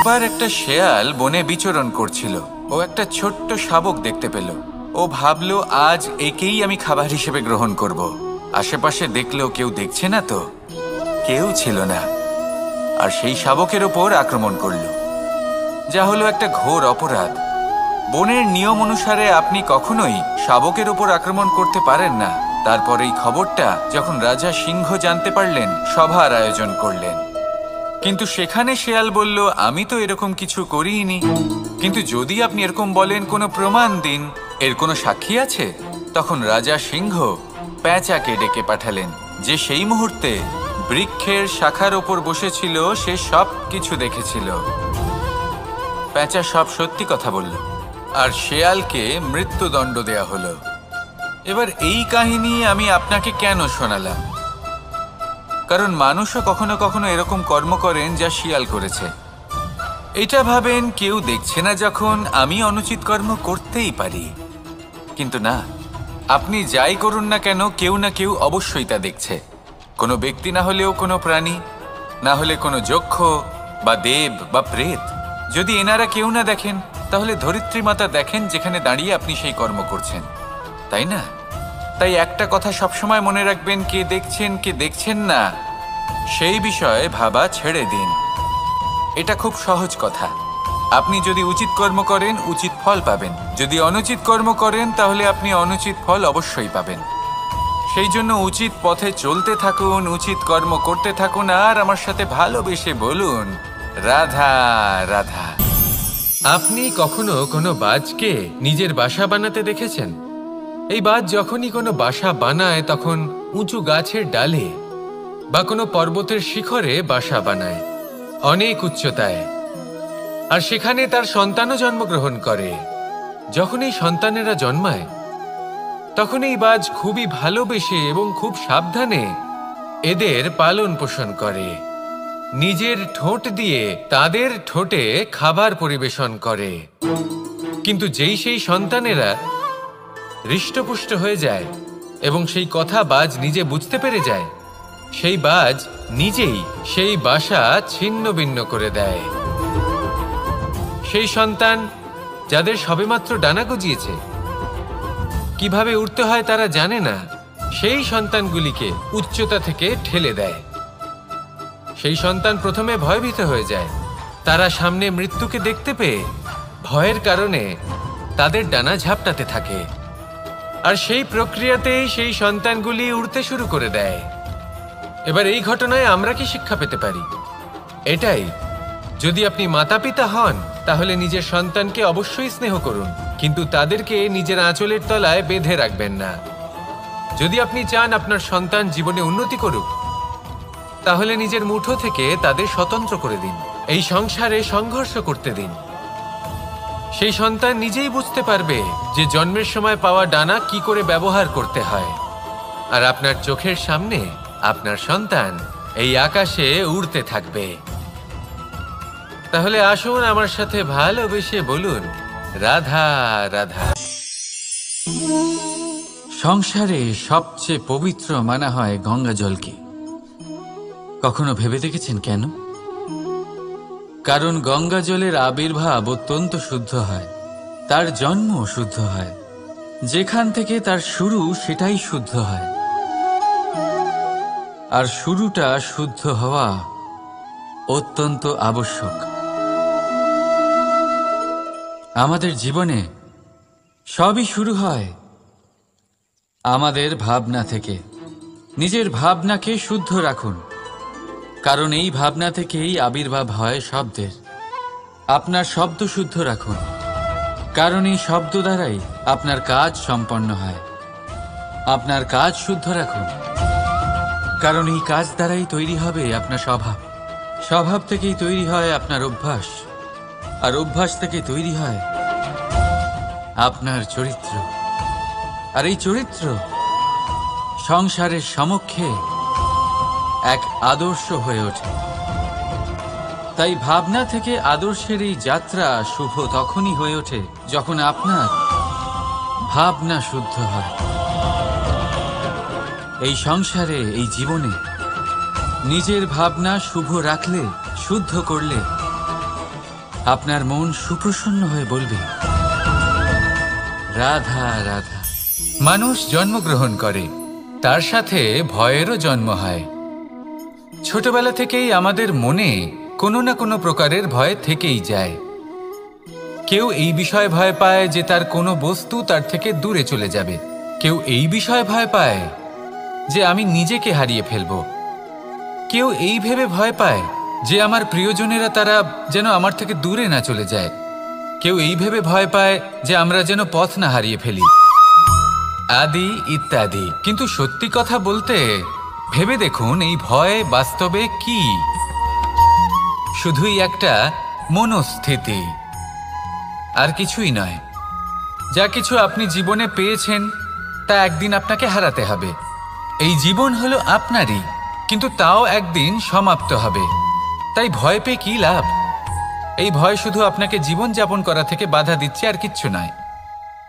একবার একটা শেয়াল বনে বিচরণ করছিল। ও একটা ছোট্ট শাবক দেখতে পেল। ও ভাবলো, আজ একেই আমি খাবার হিসেবে গ্রহণ করব। আশেপাশে দেখলো কেউ দেখছে না, তো কেউ ছিল না। আর সেই শাবকের ওপর আক্রমণ করলো, যা হলো একটা ঘোর অপরাধ। বনের নিয়ম অনুসারে আপনি কখনোই শাবকের ওপর আক্রমণ করতে পারেন না। তারপর এই খবরটা যখন রাজা সিংহ জানতে পারলেন, সভার আয়োজন করলেন। কিন্তু সেখানে শেয়াল বলল, আমি তো এরকম কিছু করিনি। কিন্তু যদি আপনি এরকম বলেন, কোনো প্রমাণ দিন, এর কোনো সাক্ষী আছে? তখন রাজা সিংহ পেঁচাকে ডেকে পাঠালেন, যে সেই মুহূর্তে বৃক্ষের শাখার ওপর বসেছিল। সে সব কিছু দেখেছিল। পেঁচা সব সত্যি কথা বলল, আর শেয়ালকে মৃত্যুদণ্ড দেয়া হলো। এবার এই কাহিনী আমি আপনাকে কেন শোনালাম? কারণ মানুষও কখনো কখনো এরকম কর্ম করেন যা শিয়াল করেছে। এটা ভাবেন কেউ দেখছে না, যখন আমি অনুচিত কর্ম করতেই পারি। কিন্তু না, আপনি যাই করুন না কেন, কেউ না কেউ অবশ্যই তা দেখছে। কোনো ব্যক্তি না হলেও কোনো প্রাণী, না হলে কোনো যক্ষ বা দেব বা প্রেত। যদি এনারা কেউ না দেখেন, তাহলে ধরিত্রী মাতা দেখেন, যেখানে দাঁড়িয়ে আপনি সেই কর্ম করছেন, তাই না? তাই একটা কথা সবসময় মনে রাখবেন, কে দেখছেন কে দেখছেন না সেই বিষয়ে ভাবা ছেড়ে দিন। এটা খুব সহজ কথা। আপনি যদি উচিত কর্ম করেন, উচিত ফল পাবেন। যদি অনুচিত কর্ম করেন, তাহলে আপনি অনুচিত ফল অবশ্যই পাবেন। সেই জন্য উচিত পথে চলতে থাকুন, উচিত কর্ম করতে থাকুন, আর আমার সাথে ভালোবেসে বলুন, রাধা রাধা। আপনি কখনো কোনো বাজকে নিজের বাসা বানাতে দেখেছেন? এই বাজ যখনই কোনো বাসা বানায়, তখন উঁচু গাছের ডালে বা কোনো পর্বতের শিখরে বাসা বানায়, অনেক উচ্চতায়। আর সেখানে তার সন্তানও জন্মগ্রহণ করে। যখন এই সন্তানেরা জন্মায়, তখন এই বাজ খুবই ভালোবেসে এবং খুব সাবধানে এদের পালন পোষণ করে। নিজের ঠোঁট দিয়ে তাদের ঠোঁটে খাবার পরিবেশন করে। কিন্তু যেই সেই সন্তানেরা হৃষ্টপুষ্ট হয়ে যায় এবং সেই কথা বাজ নিজে বুঝতে পেরে যায়, সেই বাজ নিজেই সেই বাসা ছিন্ন ভিন্ন করে দেয়। সেই সন্তান যাদের সবেমাত্র ডানা গজিয়েছে, কিভাবে উড়তে হয় তারা জানে না, সেই সন্তানগুলিকে উচ্চতা থেকে ঠেলে দেয়। সেই সন্তান প্রথমে ভয়ভীত হয়ে যায়। তারা সামনে মৃত্যুকে দেখতে পেয়ে ভয়ের কারণে তাদের ডানা ঝাপটাতে থাকে। আর সেই প্রক্রিয়াতেই সেই সন্তানগুলি উড়তে শুরু করে দেয়। এবার এই ঘটনায় আমরা কি শিক্ষা পেতে পারি? এটাই, যদি আপনি মাতা পিতা হন, তাহলে নিজের সন্তানকে অবশ্যই স্নেহ করুন, কিন্তু তাদেরকে নিজের আঁচলের তলায় বেঁধে রাখবেন না। যদি আপনি চান আপনার সন্তান জীবনে উন্নতি করুক, তাহলে নিজের মুঠো থেকে তাদের স্বতন্ত্র করে দিন। এই সংসারে সংঘর্ষ করতে দিন। সেই সন্তান নিজেই বুঝতে পারবে যে জন্মের সময় পাওয়া ডানা কি করে ব্যবহার করতে হয়। আর আপনার চোখের সামনে আপনার সন্তান এই আকাশে উড়তে থাকবে। তাহলে আসুন আমার সাথে ভালোবেসে বলুন, রাধা রাধা। সংসারে সবচেয়ে পবিত্র মানা হয় গঙ্গা জলকে। কখনো ভেবে দেখেছেন কেন? কারণ গঙ্গা জলের আবির্ভাব অত্যন্ত শুদ্ধ হয়, তার জন্ম শুদ্ধ হয়, যেখান থেকে তার শুরু সেটাই শুদ্ধ হয়। আর শুরুটা শুদ্ধ হওয়া অত্যন্ত আবশ্যক। আমাদের জীবনে সবই শুরু হয় আমাদের ভাবনা থেকে। নিজের ভাবনাকে শুদ্ধ রাখুন, কারণ এই ভাবনা থেকেই আবির্ভাব হয় শব্দের। আপনার শব্দ শুদ্ধ রাখুন, কারণ এই শব্দ দ্বারাই আপনার কাজ সম্পন্ন হয়। আপনার কাজ শুদ্ধ রাখুন, কারণ এই কাজ দ্বারাই তৈরি হবে আপনার স্বভাব। স্বভাব থেকেই তৈরি হয় আপনার অভ্যাস, আর অভ্যাস থেকে তৈরি হয় আপনার চরিত্র। আর এই চরিত্র সংসারের সমক্ষে এক আদর্শ হয়ে ওঠে। তাই ভাবনা থেকে আদর্শের এই যাত্রা শুভ তখনই হয়ে ওঠে যখন আপনার ভাবনা শুদ্ধ হয়। এই সংসারে, এই জীবনে নিজের ভাবনা শুভ রাখলে, শুদ্ধ করলে আপনার মন সুপ্রসন্ন হয়ে বলবে, রাধা রাধা। মানুষ জন্মগ্রহণ করে, তার সাথে ভয়েরও জন্ম হয়। ছোটবেলা থেকেই আমাদের মনে কোনো না কোনো প্রকারের ভয় থেকেই যায়। কেউ এই বিষয়ে ভয় পায় যে তার কোনো বস্তু তার থেকে দূরে চলে যাবে। কেউ এই বিষয়ে ভয় পায় যে আমি নিজেকে হারিয়ে ফেলব। কেউ এই ভেবে ভয় পায় যে আমার প্রিয়জনেরা তারা যেন আমার থেকে দূরে না চলে যায়। কেউ এই ভেবে ভয় পায় যে আমরা যেন পথ না হারিয়ে ফেলি, আদি ইত্যাদি। কিন্তু সত্যি কথা বলতে, ভেবে দেখুন এই ভয় বাস্তবে কি? শুধুই একটা মনস্থিতি, আর কিছুই নয়। যা কিছু আপনি জীবনে পেয়েছেন তা একদিন আপনাকে হারাতে হবে। এই জীবন হলো আপনারই, কিন্তু তাও একদিন সমাপ্ত হবে। তাই ভয় পেয়ে কি লাভ? এই ভয় শুধু আপনাকে জীবনযাপন করা থেকে বাধা দিচ্ছে, আর কিচ্ছু নয়।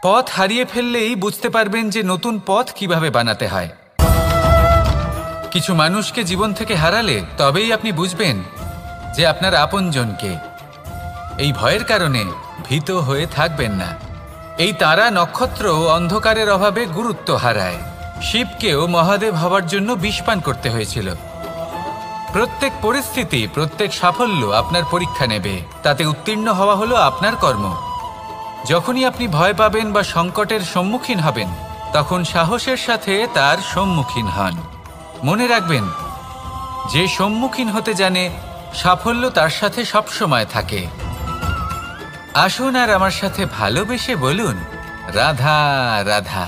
পথ হারিয়ে ফেললেই বুঝতে পারবেন যে নতুন পথ কিভাবে বানাতে হয়। কিছু মানুষকে জীবন থেকে হারালে তবেই আপনি বুঝবেন যে আপনার আপনজনকে। এই ভয়ের কারণে ভীত হয়ে থাকবেন না। এই তারা নক্ষত্র অন্ধকারের অভাবে গুরুত্ব হারায়। শিবকেও মহাদেব হওয়ার জন্য বিষ পান করতে হয়েছিল। প্রত্যেক পরিস্থিতি, প্রত্যেক সাফল্য আপনার পরীক্ষা নেবে। তাতে উত্তীর্ণ হওয়া হলো আপনার কর্ম। যখনই আপনি ভয় পাবেন বা সংকটের সম্মুখীন হবেন, তখন সাহসের সাথে তার সম্মুখীন হন। মনে রাখবেন, যে সম্মুখীন হতে জানে সাফল্য তার সাথে সবসময় থাকে। আসুন আর আমার সাথে ভালোবেসে বলুন, রাধা রাধা।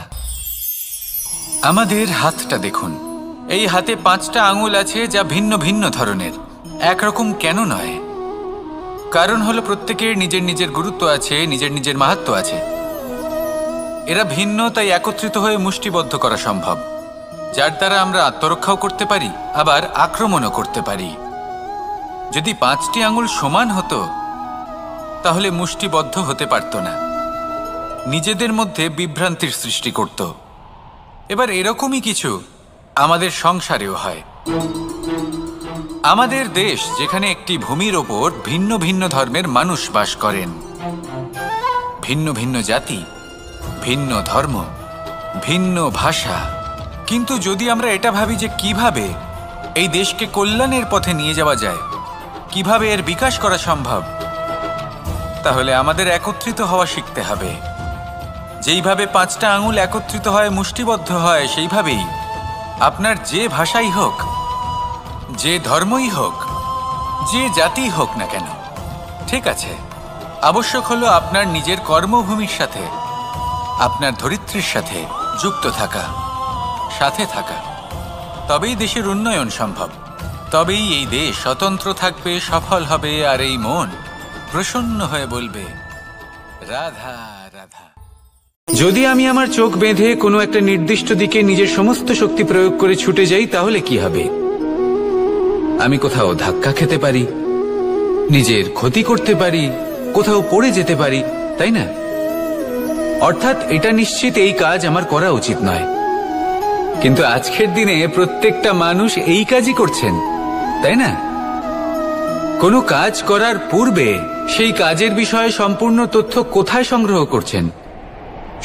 আমাদের হাতটা দেখুন। এই হাতে 5টা আঙুল আছে, যা ভিন্ন ভিন্ন ধরনের। একরকম কেন নয়? কারণ হলো প্রত্যেকের নিজের নিজের গুরুত্ব আছে, নিজের নিজের মাহাত্ম্য আছে। এরা ভিন্ন, তাই একত্রিত হয়ে মুষ্টিবদ্ধ করা সম্ভব, যার দ্বারা আমরা আত্মরক্ষাও করতে পারি, আবার আক্রমণও করতে পারি। যদি 5টি আঙুল সমান হতো তাহলে মুষ্টিবদ্ধ হতে পারত না, নিজেদের মধ্যে বিভ্রান্তির সৃষ্টি করত। এবার এরকমই কিছু আমাদের সংসারেও হয়। আমাদের দেশ, যেখানে একটি ভূমির ওপর ভিন্ন ভিন্ন ধর্মের মানুষ বাস করেন, ভিন্ন ভিন্ন জাতি, ভিন্ন ধর্ম, ভিন্ন ভাষা। কিন্তু যদি আমরা এটা ভাবি যে কিভাবে এই দেশকে কল্যাণের পথে নিয়ে যাওয়া যায়, কিভাবে এর বিকাশ করা সম্ভব, তাহলে আমাদের একত্রিত হওয়া শিখতে হবে। যেইভাবে 5টা আঙুল একত্রিত হয়, মুষ্টিবদ্ধ হয়, সেইভাবেই আপনার যে ভাষাই হোক, যে ধর্মই হোক, যে জাতি হোক না কেন, ঠিক আছে, আবশ্যক হলো আপনার নিজের কর্মভূমির সাথে, আপনার ধরিত্রীর সাথে যুক্ত থাকা, সাথে থাকা। তবেই দেশের উন্নয়ন সম্ভব। তবেই এই দেশ স্বতন্ত্র থাকবে, সফল হবে, আর এই মন প্রসন্ন হয়ে বলবে, রাধা রাধা। যদি আমি আমার চোখ বেঁধে কোনো একটা নির্দিষ্ট দিকে নিজের সমস্ত শক্তি প্রয়োগ করে ছুটে যাই, তাহলে কি হবে? আমি কোথাও ধাক্কা খেতে পারি, নিজের ক্ষতি করতে পারি, কোথাও পড়ে যেতে পারি, তাই না? অর্থাৎ এটা নিশ্চিত এই কাজ আমার করা উচিত নয়। কিন্তু আজকের দিনে প্রত্যেকটা মানুষ এই কাজই করছেন, তাই না? কোনো কাজ করার পূর্বে সেই কাজের বিষয়ে সম্পূর্ণ তথ্য কোথায় সংগ্রহ করছেন?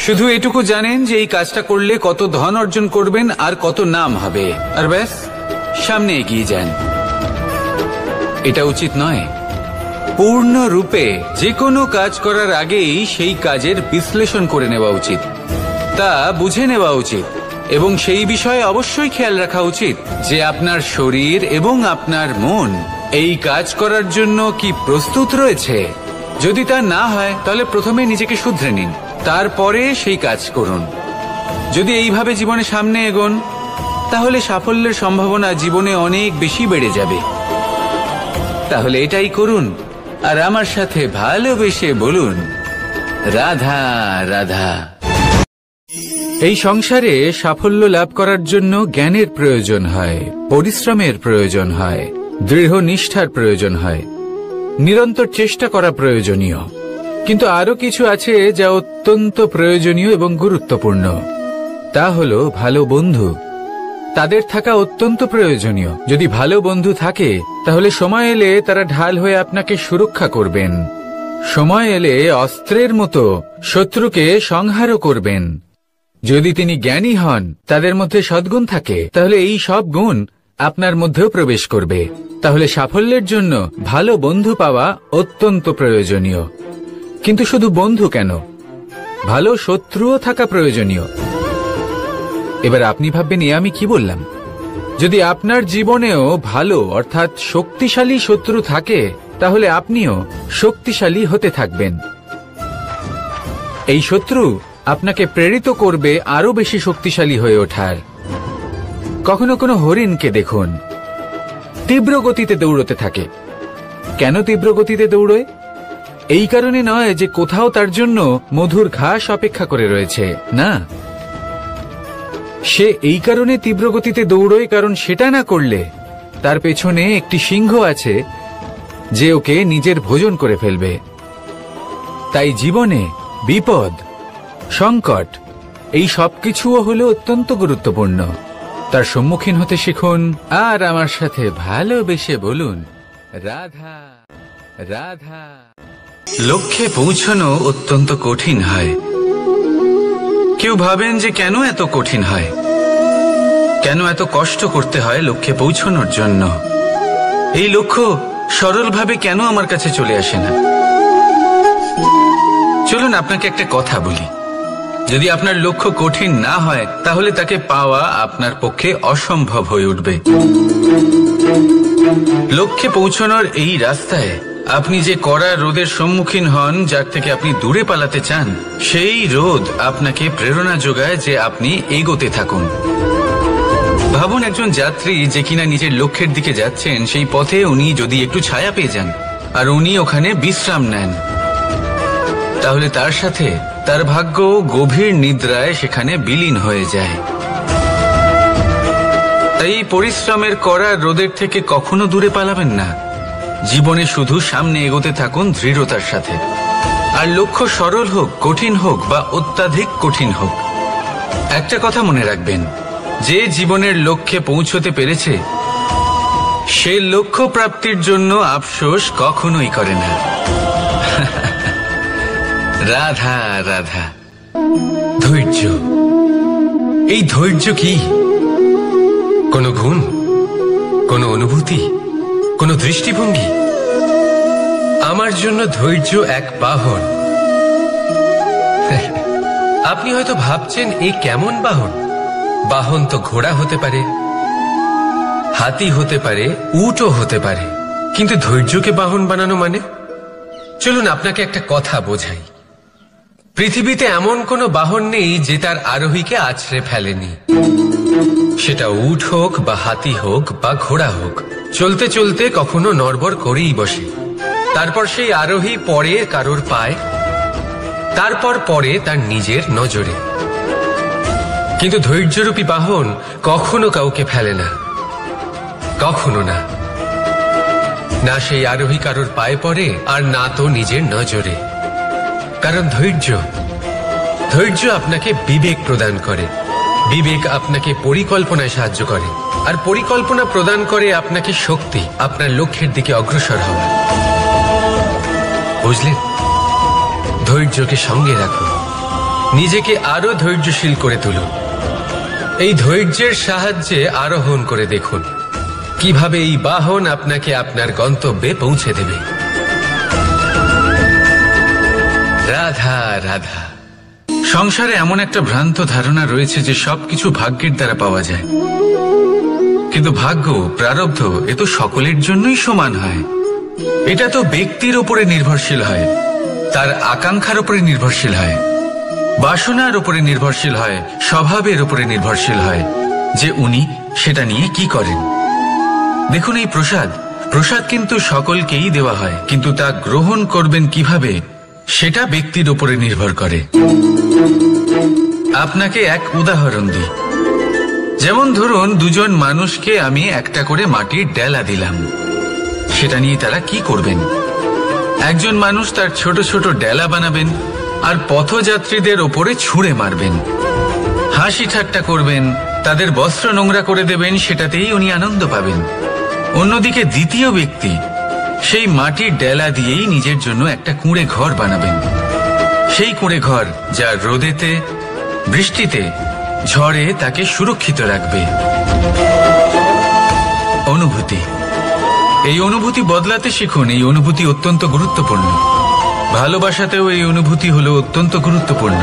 শুধু এটুকু জানেন যে এই কাজটা করলে কত ধন অর্জন করবেন আর কত নাম হবে, আর ব্যাস সামনে এগিয়ে যান। এটা উচিত নয়। পূর্ণরূপে যে কোনো কাজ করার আগেই সেই কাজের বিশ্লেষণ করে নেওয়া উচিত, তা বুঝে নেওয়া উচিত, এবং সেই বিষয়ে অবশ্যই খেয়াল রাখা উচিত যে আপনার শরীর এবং আপনার মন এই কাজ করার জন্য কি প্রস্তুত রয়েছে। যদি তা না হয়, তাহলে প্রথমে নিজেকে শুধরে নিন, তারপরে সেই কাজ করুন। যদি এইভাবে জীবনে সামনে এগোন, তাহলে সাফল্যের সম্ভাবনা জীবনে অনেক বেশি বেড়ে যাবে। তাহলে এটাই করুন, আর আমার সাথে ভালোবেসে বলুন, রাধা রাধা। এই সংসারে সাফল্য লাভ করার জন্য জ্ঞানের প্রয়োজন হয়, পরিশ্রমের প্রয়োজন হয়, দৃঢ় নিষ্ঠার প্রয়োজন হয়, নিরন্তর চেষ্টা করা প্রয়োজনীয়। কিন্তু আরো কিছু আছে যা অত্যন্ত প্রয়োজনীয় এবং গুরুত্বপূর্ণ। তা হলো ভালো বন্ধু। তাদের থাকা অত্যন্ত প্রয়োজনীয়। যদি ভালো বন্ধু থাকে, তাহলে সময় এলে তারা ঢাল হয়ে আপনাকে সুরক্ষা করবেন, সময় এলে অস্ত্রের মতো শত্রুকে সংহারও করবেন। যদি তিনি জ্ঞানী হন, তাদের মধ্যে সদ্গুণ থাকে, তাহলে এই সব গুণ আপনার মধ্যেও প্রবেশ করবে। তাহলে সাফল্যের জন্য ভালো বন্ধু পাওয়া অত্যন্ত প্রয়োজনীয়। কিন্তু শুধু বন্ধু কেন, ভালো শত্রুও থাকা প্রয়োজনীয়। এবার আপনি ভাববেন, আমি কি বললাম? যদি আপনার জীবনেও ভালো অর্থাৎ শক্তিশালী শত্রু থাকে, তাহলে আপনিও শক্তিশালী হতে থাকবেন। এই শত্রু আপনাকে প্রেরিত করবে আরো বেশি শক্তিশালী হয়ে ওঠার। কখনো কোনো হরিণকে দেখুন, তীব্র গতিতে দৌড়তে থাকে। কেন তীব্র গতিতে দৌড়য়? এই কারণে নয় যে কোথাও তার জন্য মধুর ঘাস অপেক্ষা করে রয়েছে, না। সে এই কারণে তীব্র গতিতে দৌড়য় কারণ সেটা না করলে তার পেছনে একটি সিংহ আছে যে ওকে নিজের ভোজন করে ফেলবে। তাই জীবনে বিপদ, সংকট, এই সবকিছুও হলো অত্যন্ত গুরুত্বপূর্ণ। তার সম্মুখীন হতে শিখুন আর আমার সাথে ভালোবেসে বলুন, রাধা রাধা। লক্ষ্যে পৌঁছানো অত্যন্ত কঠিন হয়। কেউ ভাবেন যে কেন এত কঠিন হয়, কেন এত কষ্ট করতে হয় লক্ষ্যে পৌঁছানোর জন্য। এই লক্ষ্য সরলভাবে কেন আমার কাছে চলে আসে না? চলুন আপনাকে একটা কথা বলি, যদি আপনার লক্ষ্য কঠিন না হয়, তাহলে তাকে পাওয়া আপনার পক্ষে অসম্ভব হয়ে উঠবে। লক্ষ্যে পৌঁছানোর এই রাস্তায় আপনি যে কড়া রোদের সম্মুখীন হন, যার থেকে আপনি দূরে পালাতে চান, সেই রোদ আপনাকে প্রেরণা যোগায় যে আপনি এগোতে থাকুন। ভাবুন একজন যাত্রী যে কিনা নিজের লক্ষ্যের দিকে যাচ্ছেন, সেই পথে উনি যদি একটু ছায়া পেয়ে যান আর উনি ওখানে বিশ্রাম নেন, তাহলে তার সাথে তার ভাগ্য গভীর নিদ্রায় সেখানে বিলীন হয়ে যায়। তাই পরিশ্রমের কড়া রোদের থেকে কখনো দূরে পালাবেন না। জীবনে শুধু সামনে এগোতে থাকুন দৃঢ়তার সাথে। আর লক্ষ্য সরল হোক, কঠিন হোক বা অত্যাধিক কঠিন হোক, একটা কথা মনে রাখবেন, যে জীবনের লক্ষ্যে পৌঁছতে পেরেছে সে লক্ষ্য প্রাপ্তির জন্য আফসোস কখনোই করে না। রাধা রাধা। ধৈর্য, এই ধৈর্য কি কোনো গুণ, কোনো অনুভূতি, কোনো দৃষ্টিভঙ্গি? আমার জন্য ধৈর্য এক বাহন। আপনি হয়তো ভাবছেন, এই কেমন বাহন? বাহন তো ঘোড়া হতে পারে, হাতি হতে পারে, উটও হতে পারে, কিন্তু ধৈর্যকে বাহন বানানো মানে? চলুন আপনাকে একটা কথা বোঝাই। পৃথিবীতে এমন কোনো বাহন নেই যে তার আরোহীকে আছড়ে ফেলেনি। সেটা উট হোক বা হাতি হোক বা ঘোড়া হোক, চলতে চলতে কখনো নড়বড় করেই বসে। তারপর সেই আরোহী পরে কারোর পায়, তারপর পরে তার নিজের নজরে। কিন্তু ধৈর্যরূপী বাহন কখনো কাউকে ফেলে না, কখনো না। না সেই আরোহী কারোর পায়ে পড়ে আর না তো নিজের নজরে। কারণ ধৈর্য আপনাকে বিবেক প্রদান করে, বিবেক আপনাকে পরিকল্পনায় সাহায্য করে, আর পরিকল্পনা প্রদান করে আপনাকে শক্তি, আপনার লক্ষ্যের দিকে অগ্রসর হওয়া। বুঝলেন? ধৈর্যকে সঙ্গে রাখুন, নিজেকে আরো ধৈর্যশীল করে তুলুন। এই ধৈর্যের সাহায্যে আরোহণ করে দেখুন কিভাবে এই বাহন আপনাকে আপনার গন্তব্যে পৌঁছে দেবে। রাধা রাধা। সংসারে এমন একটা ভ্রান্ত ধারণা রয়েছে যে সবকিছু ভাগ্যের দ্বারা পাওয়া যায়, কিন্তু ভাগ্য, প্রারব্ধ এ তো সকলের জন্যই সমান হয়। এটা তো ব্যক্তির উপরে নির্ভরশীল হয়, তার আকাঙ্ক্ষার উপরে নির্ভরশীল হয়, বাসনার উপরে নির্ভরশীল হয়, স্বভাবের উপরে নির্ভরশীল হয় যে উনি সেটা নিয়ে কি করেন। দেখুন, এই প্রসাদ কিন্তু সকলকেই দেওয়া হয়, কিন্তু তা গ্রহণ করবেন কিভাবে সেটা ব্যক্তির উপরে নির্ভর করে। আপনাকে এক উদাহরণ দিই। যেমন ধরুন, দুজন মানুষকে আমি একটা করে মাটির ডেলা দিলাম, সেটা নিয়ে তারা কি করবেন? একজন মানুষ তার ছোট ছোট ডেলা বানাবেন আর পথযাত্রীদের ওপরে ছুঁড়ে মারবেন, হাসি ঠাট্টা করবেন, তাদের বস্ত্র নোংরা করে দেবেন, সেটাতেই উনি আনন্দ পাবেন। অন্যদিকে দ্বিতীয় ব্যক্তি সেই মাটির ডেলা দিয়েই নিজের জন্য একটা কুঁড়ে ঘর বানাবেন। সেই কুঁড়ে ঘর যা রোদেতে, বৃষ্টিতে, ঝড়ে তাকে সুরক্ষিত রাখবে। অনুভূতি, এই অনুভূতি বদলাতে শিখুন। এই অনুভূতি অত্যন্ত গুরুত্বপূর্ণ। ভালোবাসাতেও এই অনুভূতি হলো অত্যন্ত গুরুত্বপূর্ণ।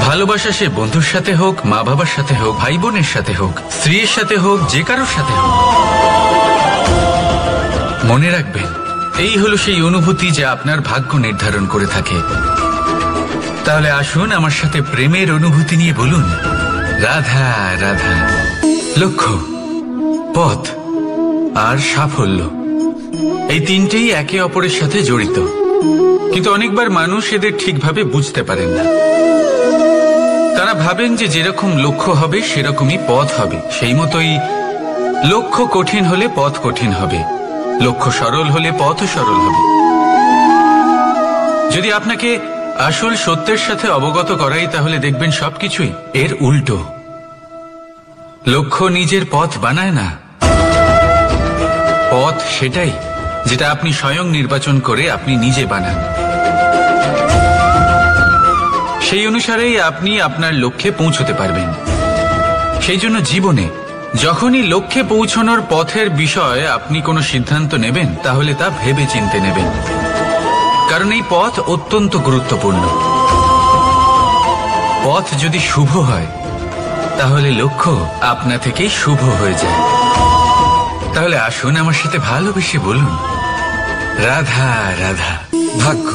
ভালোবাসা সে বন্ধুর সাথে হোক, মা বাবার সাথে হোক, ভাই বোনের সাথে হোক, স্ত্রীর সাথে হোক, যে কারোর সাথে হোক। মনে রাখবেন, এই হলো সেই অনুভূতি যা আপনার ভাগ্য নির্ধারণ করে থাকে। তাহলে আসুন আমার সাথে প্রেমের অনুভূতি নিয়ে বলুন, রাধা রাধা। লক্ষ্য, পথ আর সাফল্য, এই তিনটেই একে অপরের সাথে জড়িত, কিন্তু অনেকবার মানুষ এদের ঠিকভাবে বুঝতে পারেন না। তারা ভাবেন যে যেরকম লক্ষ্য হবে সেরকমই পথ হবে। সেই মতোই লক্ষ্য কঠিন হলে পথ কঠিন হবে, লক্ষ্য সরল হলে পথও সরল হবে। যদি আপনাকে আসল সত্যের সাথে অবগত করাই, তাহলে দেখবেন সবকিছুই এর উল্টো। লক্ষ্য নিজের পথ বানায় না, পথ সেটাই যেটা আপনি স্বয়ং নির্বাচন করে আপনি নিজে বানান। সেই অনুসারেই আপনি আপনার লক্ষ্যে পৌঁছতে পারবেন। সেই জন্য জীবনে যখনই লক্ষ্যে পৌঁছানোর পথের বিষয়ে আপনি কোনো সিদ্ধান্ত নেবেন, তাহলে তা ভেবে চিন্তে নেবেন, কারণ এই পথ অত্যন্ত গুরুত্বপূর্ণ। পথ যদি শুভ হয়, তাহলে লক্ষ্য আপনা থেকেই শুভ হয়ে যায়। তাহলে আসুন আমার সাথে ভালোবেসে বলুন, রাধা রাধা। ভাগ্য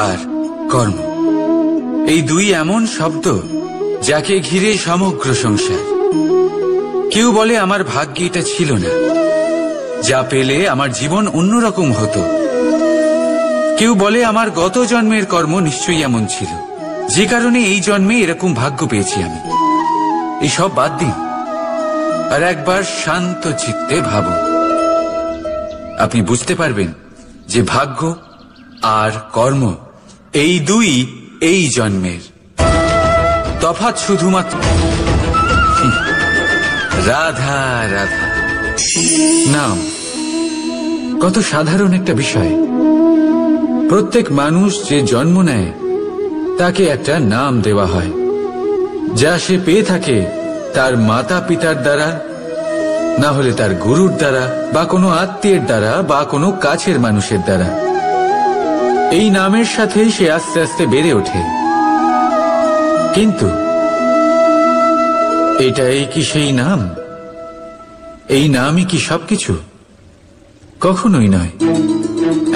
আর কর্ম, এই দুই এমন শব্দ যাকে ঘিরে সমগ্র সংসার। কেউ বলে আমার ভাগ্যে এটা ছিল না, যা পেলে আমার জীবন অন্যরকম হতো। কেউ বলে আমার গত জন্মের কর্ম নিশ্চয়ই এমন ছিল, যে কারণে এই জন্মে এরকম ভাগ্য পেয়েছি আমি। এসব বাদ দিন আর একবার শান্ত চিত্তে ভাবুন। আপনি বুঝতে পারবেন যে ভাগ্য আর কর্ম এই দুই এই জন্মের। তফাৎ শুধুমাত্র রাধা রাধা। নাম কত সাধারণ একটা বিষয়। প্রত্যেক মানুষ যে জন্ম নেয় তাকে একটা নাম দেওয়া হয়, যা সে পেয়ে থাকে তার মাতা পিতার দ্বারা, না হলে তার গুরুর দ্বারা, বা কোনো আত্মীয়ের দ্বারা, বা কোনো কাছের মানুষের দ্বারা। এই নামের সাথেই সে আস্তে আস্তে বেড়ে ওঠে। কিন্তু এটাই কি সেই নাম? এই নামই কি সবকিছু? কখনোই নয়।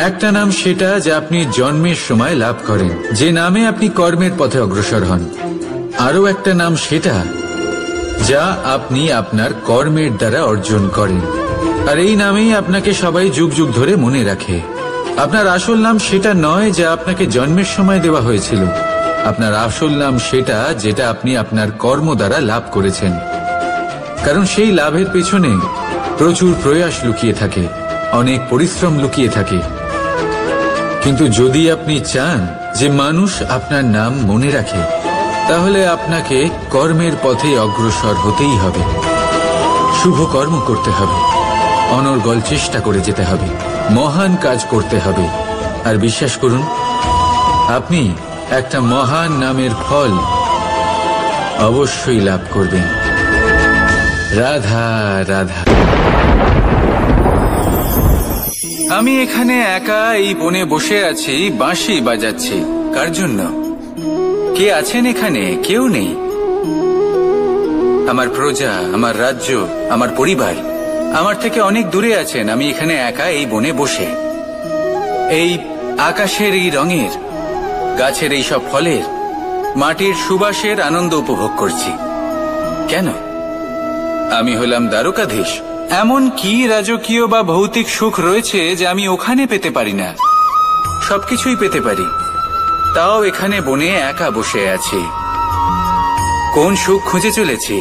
একটা নাম সেটা যা আপনি জন্মের সময় লাভ করেন, যে নামে আপনি কর্মের পথে অগ্রসর হন। আরও একটা নাম সেটা যা আপনি আপনার কর্মের দ্বারা অর্জন করেন, আর এই নামেই আপনাকে সবাই যুগ যুগ ধরে মনে রাখে। আপনার আসল নাম সেটা নয় যা আপনাকে জন্মের সময় দেওয়া হয়েছিল। আপনার আসল নাম সেটা যেটা আপনি আপনার কর্ম দ্বারা লাভ করেছেন, কারণ সেই লাভের পেছনে প্রচুর প্রয়াস লুকিয়ে থাকে, অনেক পরিশ্রম লুকিয়ে থাকে। কিন্তু যদি আপনি চান যে মানুষ আপনার নাম মনে রাখে, তাহলে আপনাকে কর্মের পথে অগ্রসর হতেই হবে। শুভ কর্ম করতে হবে, অনর্গল চেষ্টা করে যেতে হবে, মহান কাজ করতে হবে। আর বিশ্বাস করুন, আপনি একটা মহান নামের ফল অবশ্যই লাভ করবেন। রাধা রাধা। আমি এখানে একা এই বনে বসে আছি, বাঁশি বাজাচ্ছি। কার জন্য? কে আছেন এখানে? কেউ নেই। আমার প্রজা, আমার রাজ্য, আমার পরিবার আমার থেকে অনেক দূরে আছেন। আমি এখানে একা এই বনে বসে এই আকাশের এই রঙের, গাছের এই সব ফলের, মাটির সুবাসের আনন্দ উপভোগ করছি। কেন? আমি হলাম দ্বারকাধীশ। এমন কি রাজকীয় বা ভৌতিক সুখ রয়েছে যে আমি ওখানে পেতে পারি না? সবকিছুই পেতে পারি, তাও এখানে বনে একা বসে আছি। কোন সুখ খুঁজে চলেছি?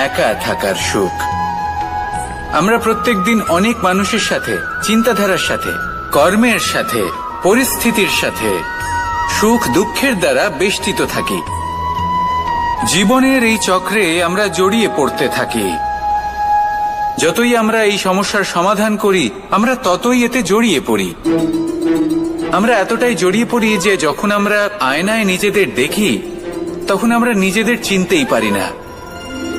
একা থাকার সুখ। আমরা প্রত্যেকদিন অনেক মানুষের সাথে, চিন্তাধারার সাথে, কর্মের সাথে, পরিস্থিতির সাথে, সুখ দুঃখের দ্বারা বেষ্টিত থাকি। জীবনের এই চক্রে আমরা জড়িয়ে পড়তে থাকি। যতই আমরা এই সমস্যার সমাধান করি আমরা ততই এতে জড়িয়ে পড়ি। আমরা এতটাই জড়িয়ে পড়ি যে যখন আমরা আয়নায় নিজেদের দেখি তখন আমরা নিজেদের চিনতেই পারি না।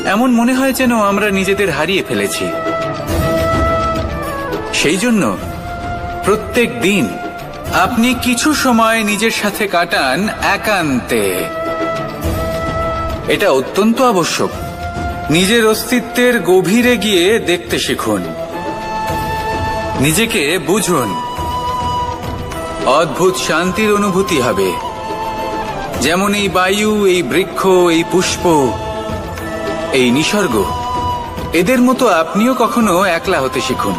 এমন মনে হয় যেন আমরা নিজেদের হারিয়ে ফেলেছি। সেই জন্য প্রত্যেক দিন আপনি কিছু সময় নিজের সাথে কাটান একান্তে। এটা অত্যন্ত আবশ্যক। নিজের অস্তিত্বের গভীরে গিয়ে দেখতে শিখুন, নিজেকে বুঝুন। অদ্ভুত শান্তির অনুভূতি হবে। যেমন এই বায়ু, এই বৃক্ষ, এই পুষ্প, এই নিসর্গ, এদের মতো আপনিও কখনো একলা হতে শিখুন।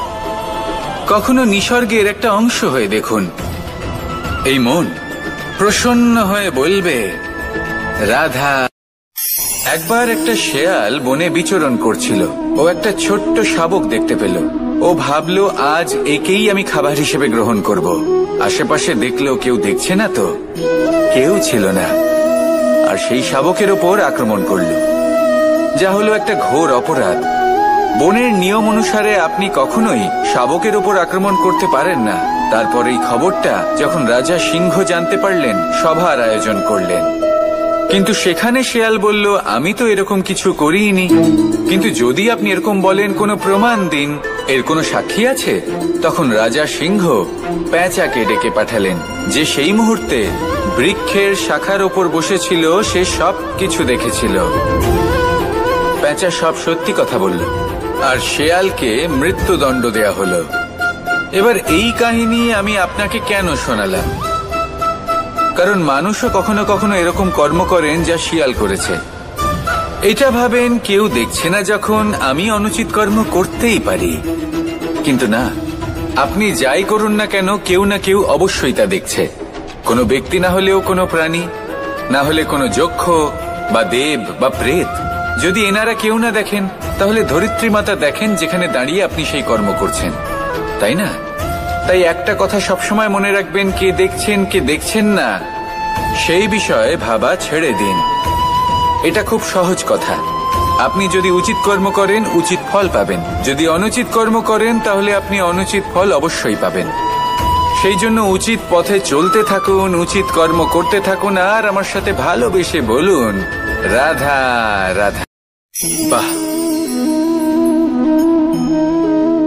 কখনো নিসর্গের একটা অংশ হয়ে দেখুন। এই মন প্রসন্ন হয়ে বলবে, রাধা। একবার একটা শেয়াল বনে বিচরণ করছিল। ও একটা ছোট্ট শাবক দেখতে পেল। ও ভাবলো আজ একেই আমি খাবার হিসেবে গ্রহণ করব। আশেপাশে দেখলো কেউ দেখছে না তো, কেউ ছিল না। আর সেই শাবকের ওপর আক্রমণ করলো, যা হলো একটা ঘোর অপরাধ। বনের নিয়ম অনুসারে আপনি কখনোই শাবকের ওপর আক্রমণ করতে পারেন না। তারপর এই খবরটা যখন রাজা সিংহ জানতে পারলেন, সভার আয়োজন করলেন। কিন্তু সেখানে শেয়াল বলল, আমি তো এরকম কিছু করিনি। কিন্তু যদি আপনি এরকম বলেন, কোনো প্রমাণ দিন, এর কোনো সাক্ষী আছে? তখন রাজা সিংহ পেঁচাকে ডেকে পাঠালেন, যে সেই মুহূর্তে বৃক্ষের শাখার ওপর বসেছিল। সে সব কিছু দেখেছিল। পেঁচা সব সত্যি কথা বলল, আর শেয়ালকে মৃত্যুদণ্ড দেয়া হলো। এবার এই কাহিনী আমি আপনাকে কেন শোনালাম? কারণ মানুষও কখনো কখনো এরকম কর্ম করেন যা শিয়াল করেছে। এটা ভাবেন কেউ দেখছে না, যখন আমি অনুচিত কর্ম করতেই পারি। কিন্তু না, আপনি যাই করুন না কেন, কেউ না কেউ অবশ্যই তা দেখছে। কোনো ব্যক্তি না হলেও কোনো প্রাণী, না হলে কোনো যক্ষ বা দেব বা প্রেত। যদি এনারা কেউ না দেখেন, তাহলে ধরিত্রী মাতা দেখেন, যেখানে দাঁড়িয়ে আপনি সেই কর্ম করছেন, তাই না? তাই একটা কথা সবসময় মনে রাখবেন, কে দেখছেন কে দেখছেন না সেই বিষয়ে ভাবা ছেড়ে দিন। এটা খুব সহজ কথা। আপনি যদি উচিত কর্ম করেন, উচিত ফল পাবেন। যদি অনুচিত কর্ম করেন, তাহলে আপনি অনুচিত ফল অবশ্যই পাবেন। সেই জন্য উচিত পথে চলতে থাকুন, উচিত কর্ম করতে থাকুন, আর আমার সাথে ভালোবেসে বলুন, রাধা রাধা। বাহ,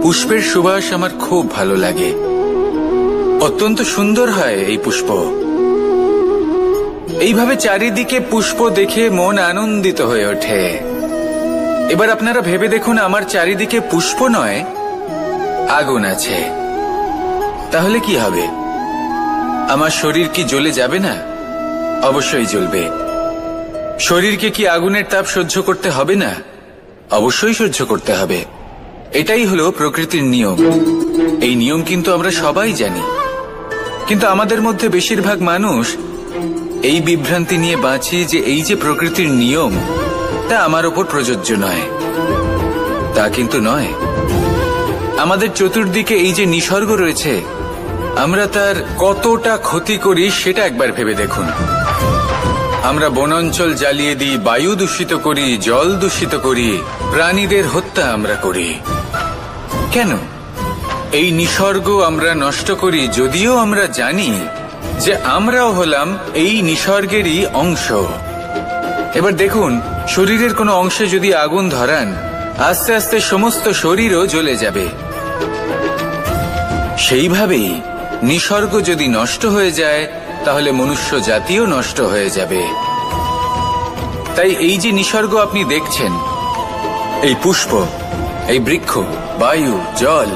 পুষ্পের সুবাস আমার খুব ভালো লাগে। অত্যন্ত সুন্দর হয় এই পুষ্প। এইভাবে চারিদিকে পুষ্প দেখে মন আনন্দিত হয়ে ওঠে। এবার আপনারা ভেবে দেখুন, আমার চারিদিকে পুষ্প নয়, আগুন আছে। তাহলে কি হবে? আমার শরীর কি জ্বলে যাবে না? অবশ্যই জ্বলবে। শরীরকে কি আগুনের তাপ সহ্য করতে হবে না? অবশ্যই সহ্য করতে হবে। এটাই হলো প্রকৃতির নিয়ম। এই নিয়ম কিন্তু আমরা সবাই জানি, কিন্তু আমাদের মধ্যে বেশিরভাগ মানুষ এই বিভ্রান্তি নিয়ে বাঁচি যে এই যে প্রকৃতির নিয়ম, তা আমার ওপর প্রযোজ্য নয়। তা কিন্তু নয়। আমাদের চতুর্দিকে এই যে নিসর্গ রয়েছে, আমরা তার কতটা ক্ষতি করি সেটা একবার ভেবে দেখুন। আমরা বনাঞ্চল জ্বালিয়ে দিই, বায়ু দূষিত করি, জল দূষিত করি, প্রাণীদের হত্যা আমরা করি। কেন? এই নিসর্গ আমরা নষ্ট করি, যদিও আমরা জানি যে আমরাও হলাম এই নিসর্গেরই অংশ। এবার দেখুন, শরীরের কোনো অংশে যদি আগুন ধরান, আস্তে আস্তে সমস্ত শরীরও জ্বলে যাবে। সেইভাবেই নিসর্গ যদি নষ্ট হয়ে যায়, তাহলে মনুষ্য জাতিও নষ্ট হয়ে যাবে। তাই এই যে নিসর্গ আপনি দেখছেন, এই পুষ্প, এই বৃক্ষ, বায়ু, জল,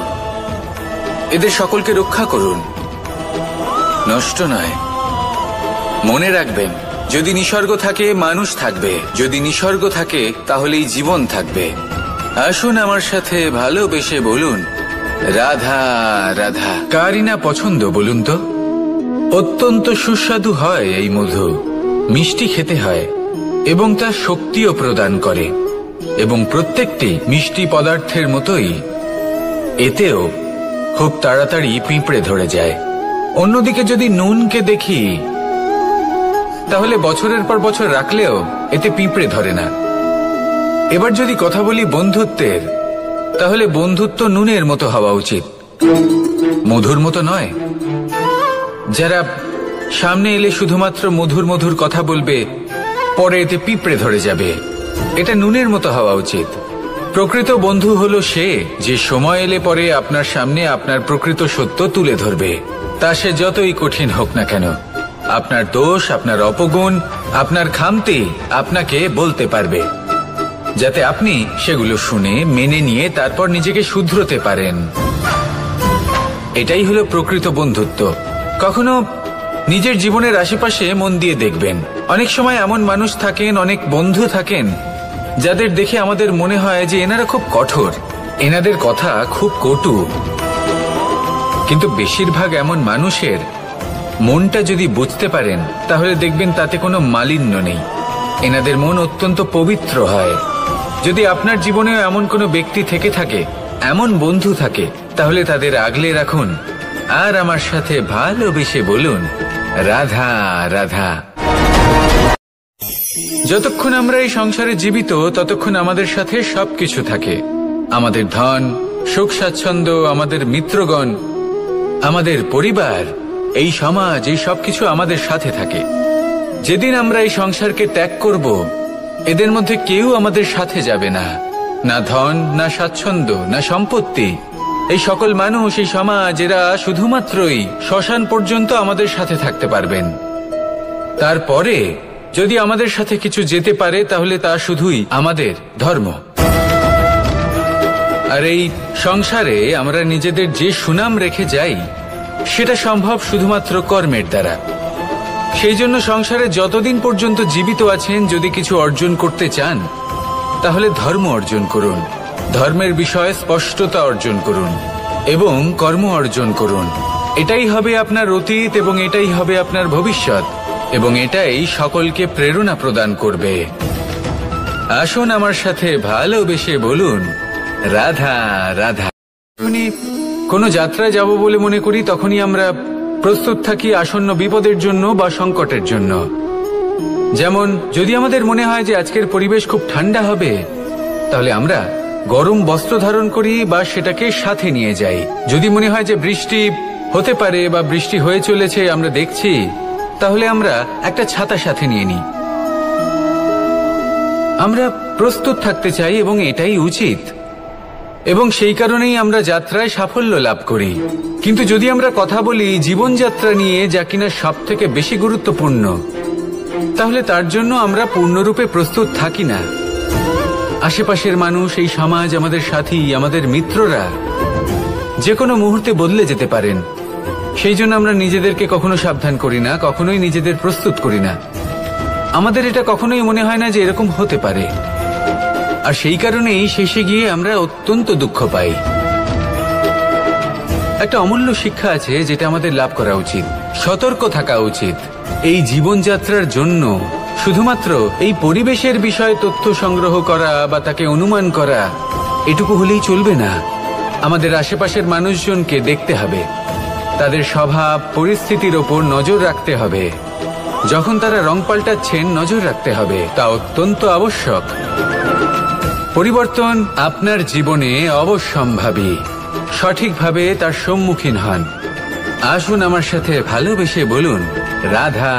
এদের সকলকে রক্ষা করুন, নষ্ট নয়। মনে রাখবেন, যদি নিসর্গ থাকে মানুষ থাকবে, যদি নিসর্গ থাকে তাহলেই জীবন থাকবে। আসুন আমার সাথে ভালোবেসে বলুন, রাধা রাধা। কারই না পছন্দ বলুন তো? অত্যন্ত সুস্বাদু হয় এই মধু, মিষ্টি খেতে হয় এবং তা শক্তিও প্রদান করে। এবং প্রত্যেকটি মিষ্টি পদার্থের মতোই এতেও খুব তাড়াতাড়ি পিঁপড়ে ধরে যায়। অন্যদিকে যদি নুনকে দেখি, তাহলে বছরের পর বছর রাখলেও এতে পিঁপড়ে ধরে না। এবার যদি কথা বলি বন্ধুত্বের, তাহলে বন্ধুত্ব নুনের মতো হওয়া উচিত, মধুর মতো নয়। যারা সামনে এলে শুধুমাত্র মধুর মধুর কথা বলবে, পরে এতে পিঁপড়ে ধরে যাবে, এটা নুনের মতো হওয়া উচিত। প্রকৃত বন্ধু হলো সে যে সময় এলে পরে আপনার সামনে আপনার প্রকৃত সত্য তুলে ধরবে, তা সে যতই কঠিন হোক না কেন। আপনার দোষ, আপনার অপগুণ, আপনার খামতি আপনাকে বলতে পারবে, যাতে আপনি সেগুলো শুনে মেনে নিয়ে তারপর নিজেকে শুধরোতে পারেন। এটাই হলো প্রকৃত বন্ধুত্ব। কখনো নিজের জীবনের আশেপাশে মন দিয়ে দেখবেন, অনেক সময় এমন মানুষ থাকেন, অনেক বন্ধু থাকেন যাদের দেখে আমাদের মনে হয় যে এনারা খুব কঠোর, এনাদের কথা খুব কটু। কিন্তু বেশিরভাগ এমন মানুষের মনটা যদি বুঝতে পারেন তাহলে দেখবেন তাতে কোনো মালিন্য নেই, এনাদের মন অত্যন্ত পবিত্র হয়। যদি আপনার জীবনেও এমন কোনো ব্যক্তি থেকে থাকে, এমন বন্ধু থাকে, তাহলে তাদের আগলে রাখুন আর আমার সাথে ভালোবেসে বলুন, রাধা রাধা। যতক্ষণ আমরা এই সংসারে জীবিত ততক্ষণ আমাদের সাথে সবকিছু থাকে, আমাদের ধন, সুখ স্বাচ্ছন্দ্য, আমাদের মিত্রগণ, আমাদের পরিবার, এই সমাজ, এই সবকিছু আমাদের সাথে থাকে। যেদিন আমরা এই সংসারকে ত্যাগ করব, এদের মধ্যে কেউ আমাদের সাথে যাবে না, না ধন, না স্বাচ্ছন্দ্য, না সম্পত্তি। এই সকল মানুষ, এই সমাজ, এরা শুধুমাত্রই শ্মশান পর্যন্ত আমাদের সাথে থাকতে পারবেন। তারপরে যদি আমাদের সাথে কিছু যেতে পারে তাহলে তা শুধুই আমাদের ধর্ম। আর এই সংসারে আমরা নিজেদের যে সুনাম রেখে যাই সেটা সম্ভব শুধুমাত্র কর্মের দ্বারা। সেই জন্য সংসারে যতদিন পর্যন্ত জীবিত আছেন, যদি কিছু অর্জন করতে চান তাহলে ধর্ম অর্জন করুন, ধর্মের বিষয়ে স্পষ্টতা অর্জন করুন এবং কর্ম অর্জন করুন। এটাই হবে আপনার অতীত এবং এটাই হবে আপনার ভবিষ্যৎ, এবং এটাই সকলকে প্রেরণা প্রদান করবে। আসুন আমার সাথে ভালোবেসে বলুন, রাধা রাধা। কোনো যাত্রায় যাব বলে মনে করি তখনই আমরা প্রস্তুত থাকি আসন্ন বিপদের জন্য বা সংকটের জন্য। যেমন যদি আমাদের মনে হয় যে আজকের পরিবেশ খুব ঠান্ডা হবে, তাহলে আমরা গরম বস্ত্র ধারণ করি বা সেটাকে সাথে নিয়ে যাই। যদি মনে হয় যে বৃষ্টি হতে পারে বা বৃষ্টি হয়ে চলেছে, আমরা দেখছি, তাহলে আমরা একটা ছাতা সাথে নিয়ে নিই। আমরা প্রস্তুত থাকতে চাই এবং এটাই উচিত, এবং সেই কারণেই আমরা যাত্রায় সাফল্য লাভ করি। কিন্তু যদি আমরা কথা বলি জীবনযাত্রা নিয়ে, যা কিনা সব থেকে বেশি গুরুত্বপূর্ণ, তাহলে তার জন্য আমরা পূর্ণরূপে প্রস্তুত থাকি না। আশেপাশের মানুষ, এই সমাজ, আমাদের সাথী, আমাদের মিত্ররা যে কোনো মুহূর্তে বদলে যেতে পারেন। সেই জন্য আমরা নিজেদেরকে কখনো সাবধান করি না, কখনোই নিজেদের প্রস্তুত করি না। আমাদের এটা কখনোই মনে হয় না যে এরকম হতে পারে, আর সেই কারণেই শেষে গিয়ে আমরা অত্যন্ত দুঃখ পাই। একটা অমূল্য শিক্ষা আছে যেটা আমাদের লাভ করা উচিত, সতর্ক থাকা উচিত। এই জীবনযাত্রার জন্য শুধুমাত্র এই পরিবেশের বিষয়ে তথ্য সংগ্রহ করা বা তাকে অনুমান করা, এটুকু হলেই চলবে না। আমাদের আশেপাশের মানুষজনকে দেখতে হবে, তাদের স্বভাব পরিস্থিতির ওপর নজর রাখতে হবে। যখন তারা রং পাল্টাচ্ছেন নজর রাখতে হবে, তা অত্যন্ত আবশ্যক। পরিবর্তন আপনার জীবনে অবশ্যম্ভাবী, সঠিকভাবে তার সম্মুখীন হন। আসুন আমার সাথে ভালোবেসে বলুন, রাধা।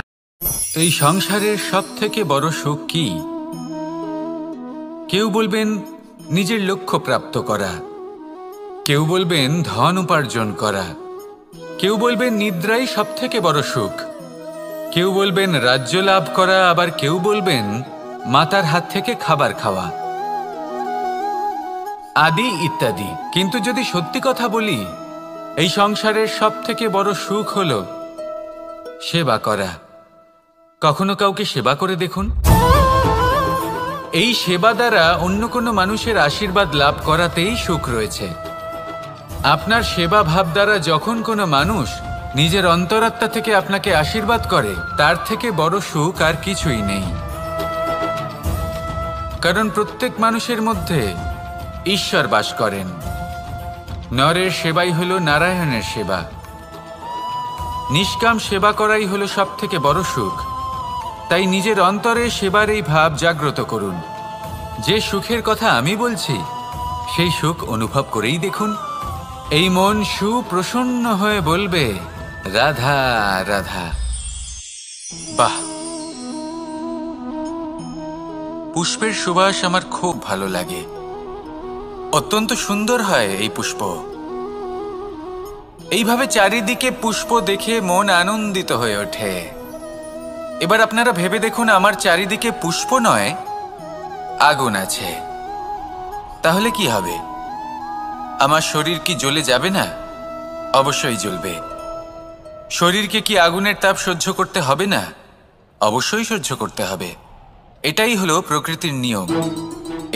এই সংসারের সব থেকে বড় সুখ কি? কেউ বলবেন নিজের লক্ষ্য প্রাপ্ত করা, কেউ বলবেন ধন উপার্জন করা, কেউ বলবেন নিদ্রাই সব থেকে বড় সুখ, কেউ বলবেন রাজ্য লাভ করা, আবার কেউ বলবেন মাতার হাত থেকে খাবার খাওয়া, আদি ইত্যাদি। কিন্তু যদি সত্যি কথা বলি, এই সংসারের সব থেকে বড় সুখ হলো সেবা করা। কখনো কাউকে সেবা করে দেখুন। এই সেবা দ্বারা অন্য কোনো মানুষের আশীর্বাদ লাভ করাতেই সুখ রয়েছে। আপনার সেবা ভাব দ্বারা যখন কোনো মানুষ নিজের অন্তরাত্মা থেকে আপনাকে আশীর্বাদ করে, তার থেকে বড় সুখ আর কিছুই নেই। কারণ প্রত্যেক মানুষের মধ্যে ঈশ্বর বাস করেন। নরের সেবাই হলো নারায়ণের সেবা। নিষ্কাম সেবা করাই হলো সব থেকে বড় সুখ। তাই নিজের অন্তরে সেবার এই ভাব জাগ্রত করুন। যে সুখের কথা আমি বলছি, সেই সুখ অনুভব করেই দেখুন। এই মন সুপ্রসন্ন হয়ে বলবে, রাধা রাধা। বাহ, পুষ্পের সুবাস আমার খুব ভালো লাগে। অত্যন্ত সুন্দর হয় এই পুষ্প। এইভাবে চারিদিকে পুষ্প দেখে মন আনন্দিত হয়ে ওঠে। এবার আপনারা ভেবে দেখুন, আমার চারিদিকে পুষ্প নয়, আগুন আছে। তাহলে কি হবে? আমার শরীর কি জ্বলে যাবে না? অবশ্যই জ্বলবে। শরীরকে কি আগুনের তাপ সহ্য করতে হবে না? অবশ্যই সহ্য করতে হবে। এটাই হলো প্রকৃতির নিয়ম।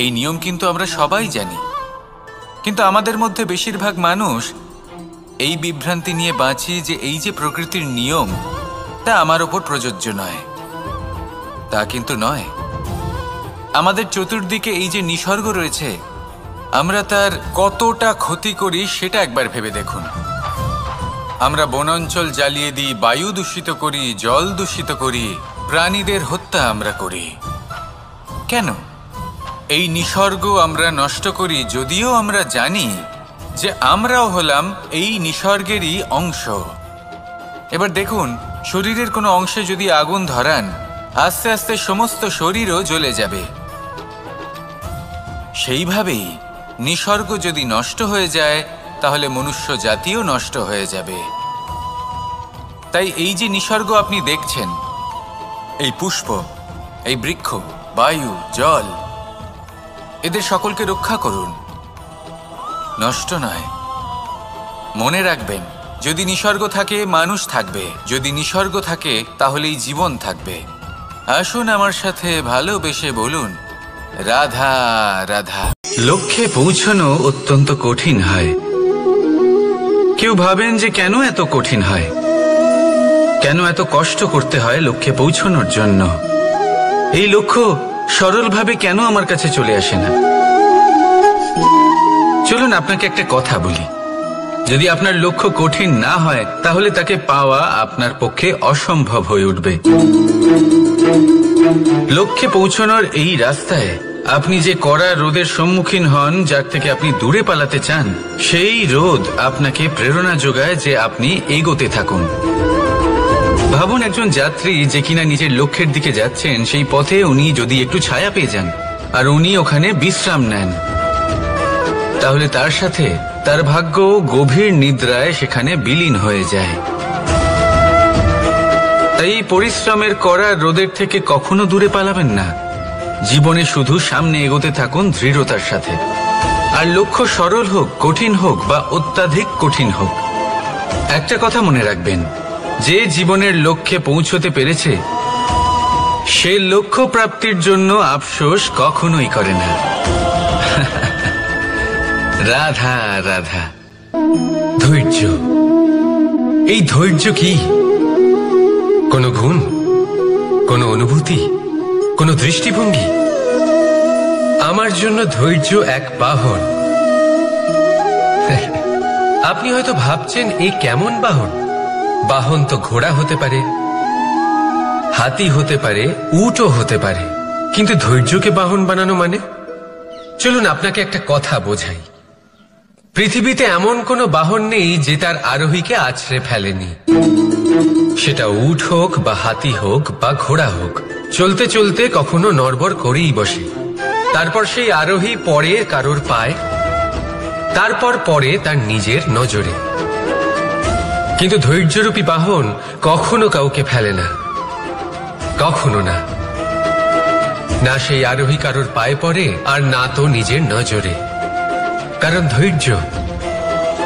এই নিয়ম কিন্তু আমরা সবাই জানি, কিন্তু আমাদের মধ্যে বেশিরভাগ মানুষ এই বিভ্রান্তি নিয়ে বাঁচি যে এই যে প্রকৃতির নিয়ম, তা আমার ওপর প্রযোজ্য নয়। তা কিন্তু নয়। আমাদের চতুর্দিকে এই যে নিসর্গ রয়েছে, আমরা তার কতটা ক্ষতি করি সেটা একবার ভেবে দেখুন। আমরা বনাঞ্চল জ্বালিয়ে দিই, বায়ু দূষিত করি, জল দূষিত করি, প্রাণীদের হত্যা আমরা করি। কেন? এই নিসর্গ আমরা নষ্ট করি, যদিও আমরা জানি যে আমরাও হলাম এই নিসর্গেরই অংশ। এবার দেখুন, শরীরের কোনো অংশে যদি আগুন ধরান, আস্তে আস্তে সমস্ত শরীরও জ্বলে যাবে। সেইভাবেই নিসর্গ যদি নষ্ট হয়ে যায়, তাহলে মনুষ্য জাতিও নষ্ট হয়ে যাবে। তাই এই যে নিসর্গ আপনি দেখছেন, এই পুষ্প, এই বৃক্ষ, বায়ু, জল, এদের সকলকে রক্ষা করুন, নষ্ট নয়। মনে রাখবেন, যদি নিসর্গ থাকে মানুষ থাকবে, যদি নিসর্গ থাকে তাহলেই জীবন থাকবে। আসুন আমার সাথে ভালোবেসে বলুন, রাধা রাধা। লক্ষ্যে পৌঁছানো অত্যন্ত কঠিন হয়। কেউ ভাবেন যে কেন এত কঠিন হয়, কেন এত কষ্ট করতে হয় লক্ষ্যে পৌঁছানোর জন্য। এই লক্ষ্য সরলভাবে কেন আমার কাছে চলে আসে না? চলুন আপনাকে একটা কথা বলি, যদি আপনার লক্ষ্য কঠিন না হয়, তাহলে তাকে পাওয়া আপনার পক্ষে অসম্ভব হয়ে উঠবে। লক্ষ্যে পৌঁছানোর এই রাস্তায় আপনি যে কড়া রোদের সম্মুখীন হন, যার থেকে আপনি দূরে পালাতে চান, সেই রোদ আপনাকে প্রেরণা যোগায় যে আপনি এগোতে থাকুন। ভাবুন, একজন যাত্রী যে কিনা নিজের লক্ষ্যের দিকে যাচ্ছেন, সেই পথে উনি যদি একটু ছায়া পেয়ে যান আর উনি ওখানে বিশ্রাম নেন, তাহলে তার সাথে তার ভাগ্য গভীর নিদ্রায় সেখানে বিলীন হয়ে যায়। তাই পরিশ্রমের কড়া রোদের থেকে কখনো দূরে পালাবেন না। জীবনে শুধু সামনে এগোতে থাকুন দৃঢ়তার সাথে। আর লক্ষ্য সরল হোক, কঠিন হোক বা অত্যাধিক কঠিন হোক, একটা কথা মনে রাখবেন, যে জীবনের লক্ষ্যে পৌঁছতে পেরেছে, সে লক্ষ্য প্রাপ্তির জন্য আফসোস কখনোই করে না। রাধা রাধা। ধৈর্য, এই ধৈর্য কি কোনো গুণ, কোনো অনুভূতি, কোনো দৃষ্টিভঙ্গি? আমার জন্য ধৈর্য এক বাহন। আপনি হয়তো ভাবছেন, এই কেমন বাহন? বাহন তো ঘোড়া হতে পারে, হাতি হতে পারে, উটও হতে পারে, কিন্তু ধৈর্যকে বাহন বানানো মানে? চলুন আপনাকে একটা কথা বোঝাই। পৃথিবীতে এমন কোনো বাহন নেই যে তার আরোহীকে আছড়ে ফেলেনি। সেটা উট হোক বা হাতি হোক বা ঘোড়া হোক, চলতে চলতে কখনো নড়বড় করেই বসে। তারপর সেই আরোহী পড়ে কারোর পায়, তারপর পড়ে তার নিজের নজরে। কিন্তু ধৈর্যরূপী বাহন কখনো কাউকে ফেলে না, কখনো না। না সেই আরোহী কারোর পায়ে পড়ে, আর না তো নিজের নজরে। কারণ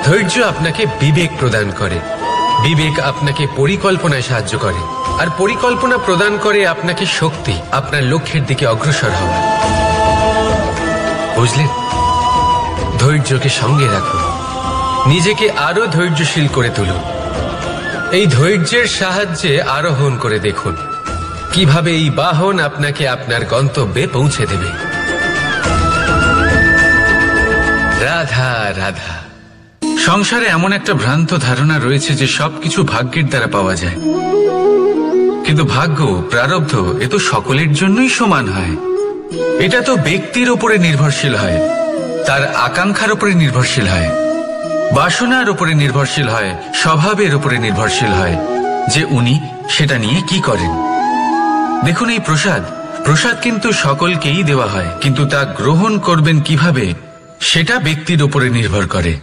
ধৈর্য আপনাকে বিবেক প্রদান করে, বিবেক আপনাকে পরিকল্পনায় সাহায্য করে, আর পরিকল্পনা প্রদান করে আপনাকে শক্তি, আপনার লক্ষ্যের দিকে অগ্রসর হওয়া। বুঝলেন? ধৈর্যকে সঙ্গে রাখুন, নিজেকে আরো ধৈর্যশীল করে তুলুন। এই ধৈর্যের সাহায্যে আরোহণ করে দেখুন কিভাবে এই বাহন আপনাকে আপনার গন্তব্যে পৌঁছে দেবে। রাধা রাধা। সংসারে এমন একটা ভ্রান্ত ধারণা রয়েছে যে সবকিছু ভাগ্যের দ্বারা পাওয়া যায়, কিন্তু ভাগ্য, প্রারব্ধ, এ তো সকলের জন্যই সমান হয়। এটা তো ব্যক্তির উপরে নির্ভরশীল হয়। তার আকাঙ্ক্ষার উপরে নির্ভরশীল হয়, বাসনার উপরে নির্ভরশীল হয়, স্বভাবের উপরে নির্ভরশীল হয় যে উনি সেটা নিয়ে কি করেন। দেখুন, এই প্রসাদ কিন্তু সকলকেই দেওয়া হয়, কিন্তু তা গ্রহণ করবেন কিভাবে সেটা ব্যক্তির উপরে নির্ভর করে।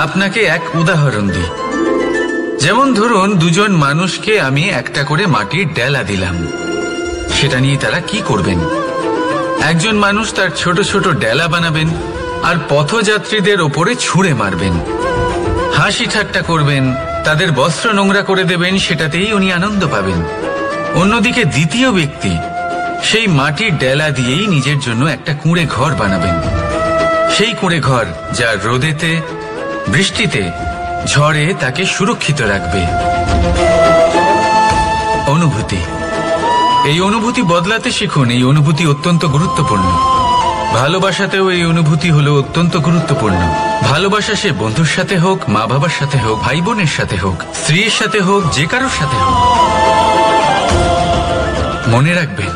আপনাকে এক উদাহরণ দিই। যেমন ধরুন, দুজন মানুষকে আমি একটা করে মাটির ডেলা দিলাম, সেটা নিয়ে তারা কি করবেন। একজন মানুষ তার ছোট ছোট ডেলা বানাবেন আর পথযাত্রীদের ওপরে ছুঁড়ে মারবেন, হাসি ঠাট্টা করবেন, তাদের বস্ত্র নোংরা করে দেবেন, সেটাতেই উনি আনন্দ পাবেন। অন্যদিকে দ্বিতীয় ব্যক্তি সেই মাটির ডেলা দিয়েই নিজের জন্য একটা কুঁড়ে ঘর বানাবেন। সেই কুঁড়ে ঘর যা রোদেতে, বৃষ্টিতে, ঝড়ে তাকে সুরক্ষিত রাখবে। অনুভূতি, এই অনুভূতি বদলাতে শিখুন। এই অনুভূতি অত্যন্ত গুরুত্বপূর্ণ। ভালোবাসাতেও এই অনুভূতি হলো অত্যন্ত গুরুত্বপূর্ণ। ভালোবাসা সে বন্ধুর সাথে হোক, মা বাবার সাথে হোক, ভাই বোনের সাথে হোক, স্ত্রীর সাথে হোক, যে কারোর সাথে হোক। মনে রাখবেন,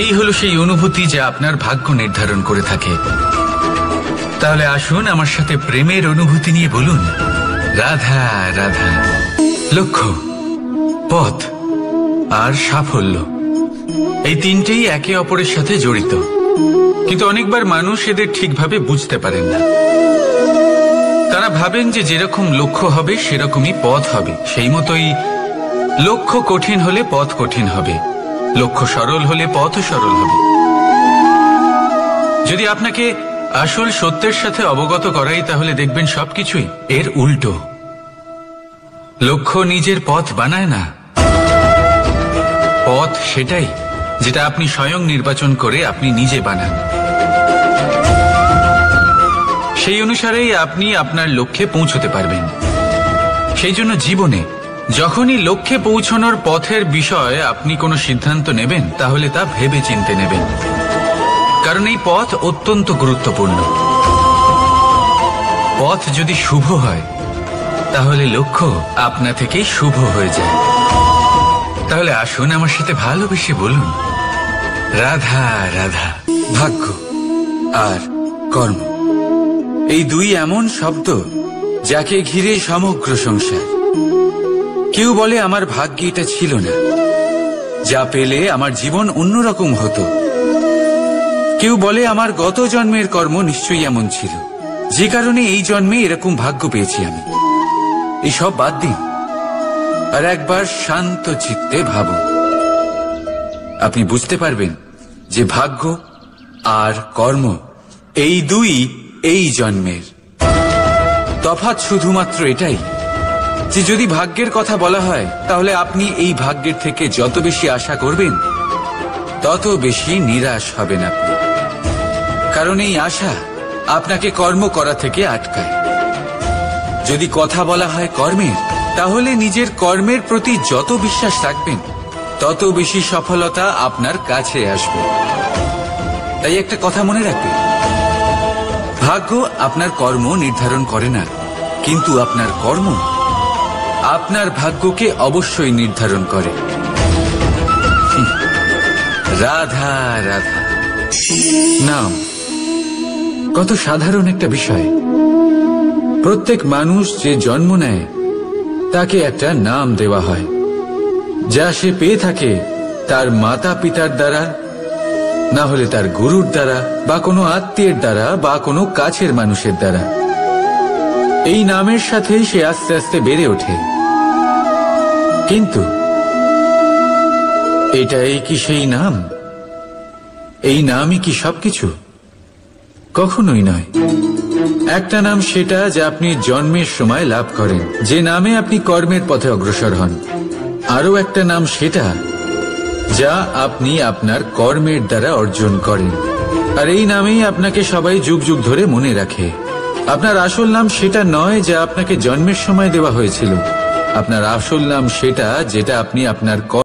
এই হলো সেই অনুভূতি যা আপনার ভাগ্য নির্ধারণ করে থাকে। তাহলে আসুন আমার সাথে প্রেমের অনুভূতি নিয়ে বলুন, রাধা রাধা। লক্ষ্য, পথ আর সাফল্য, এই তিনটেই একে অপরের সাথে জড়িত, কিন্তু অনেকবার মানুষ এদের ঠিকভাবে বুঝতে পারেন না। তারা ভাবেন যে যেরকম লক্ষ্য হবে সেরকমই পথ হবে, সেই মতোই লক্ষ্য কঠিন হলে পথ কঠিন হবে, লক্ষ্য সরল হলে পথও সরল হবে। যদি আপনাকে আসল সত্যের সাথে অবগত করাই, তাহলে দেখবেন সবকিছুই এর উল্টো। লক্ষ্য নিজের পথ বানায় না, পথ সেটাই যেটা আপনি স্বয়ং নির্বাচন করে আপনি নিজে বানান। সেই অনুসারেই আপনি আপনার লক্ষ্যে পৌঁছতে পারবেন। সেই জন্য জীবনে যখনই লক্ষ্যে পৌঁছানোর পথের বিষয়ে আপনি কোনো সিদ্ধান্ত নেবেন, তাহলে তা ভেবে চিন্তে নেবেন, কারণ এই পথ অত্যন্ত গুরুত্বপূর্ণ। পথ যদি শুভ হয়, তাহলে লক্ষ্য আপনা থেকেই শুভ হয়ে যায়। তাহলে আসুন আমার সাথে ভালোবেসে বলুন, রাধা রাধা। ভাগ্য আর কর্ম, এই দুই এমন শব্দ যাকে ঘিরে সমগ্র সংসার। কেউ বলে আমার ভাগ্যে এটা ছিল না, যা পেলে আমার জীবন অন্যরকম হতো। কেউ বলে আমার গত জন্মের কর্ম নিশ্চয়ই এমন ছিল, যে কারণে এই জন্মে এরকম ভাগ্য পেয়েছি আমি। এসব বাদ দিন আর একবার শান্ত চিত্তে ভাবুন। আপনি বুঝতে পারবেন যে ভাগ্য আর কর্ম এই দুই এই জন্মের। তফাৎ শুধুমাত্র এটাই যে যদি ভাগ্যের কথা বলা হয়, তাহলে আপনি এই ভাগ্যের থেকে যত বেশি আশা করবেন, তত বেশি নিরাশ হবেন আপনি, কারণ এই আশা আপনাকে কর্ম করা থেকে আটকায়। যদি কথা বলা হয় কর্মের, তাহলে নিজের কর্মের প্রতি যত বিশ্বাস রাখবেন, তত বেশি সফলতা আপনার কাছে আসবে। তাই একটা কথা মনে রাখবেন, ভাগ্য আপনার কর্ম নির্ধারণ করে না, কিন্তু আপনার কর্ম আপনার ভাগ্যকে অবশ্যই নির্ধারণ করে। রাধা রাধা। নাম কত সাধারণ একটা বিষয়। প্রত্যেক মানুষ যে জন্ম নেয়, তাকে একটা নাম দেওয়া হয়, যা সে পেয়ে থাকে তার মাতা পিতার দ্বারা, না হলে তার গুরুর দ্বারা, বা কোনো আত্মীয়ের দ্বারা, বা কোনো কাছের মানুষের দ্বারা। এই নামের সাথেই সে আস্তে আস্তে বেড়ে ওঠে। কিন্তু এটাই কি সেই নাম? এই নামই কি সবকিছু? কখনোই নয়। একটা নাম সেটা যা আপনি জন্মের সময় লাভ করেন, যে নামে আপনি কর্মের পথে অগ্রসর হন। আরও একটা নাম সেটা যা আপনি আপনার কর্মের দ্বারা অর্জন করেন, আর এই নামেই আপনাকে সবাই যুগ যুগ ধরে মনে রাখে। আপনার আসল নাম সেটা নয় যা আপনাকে জন্মের সময় দেওয়া হয়েছিল। আপনার আসল নাম সেটা যেটা আপনি আপনার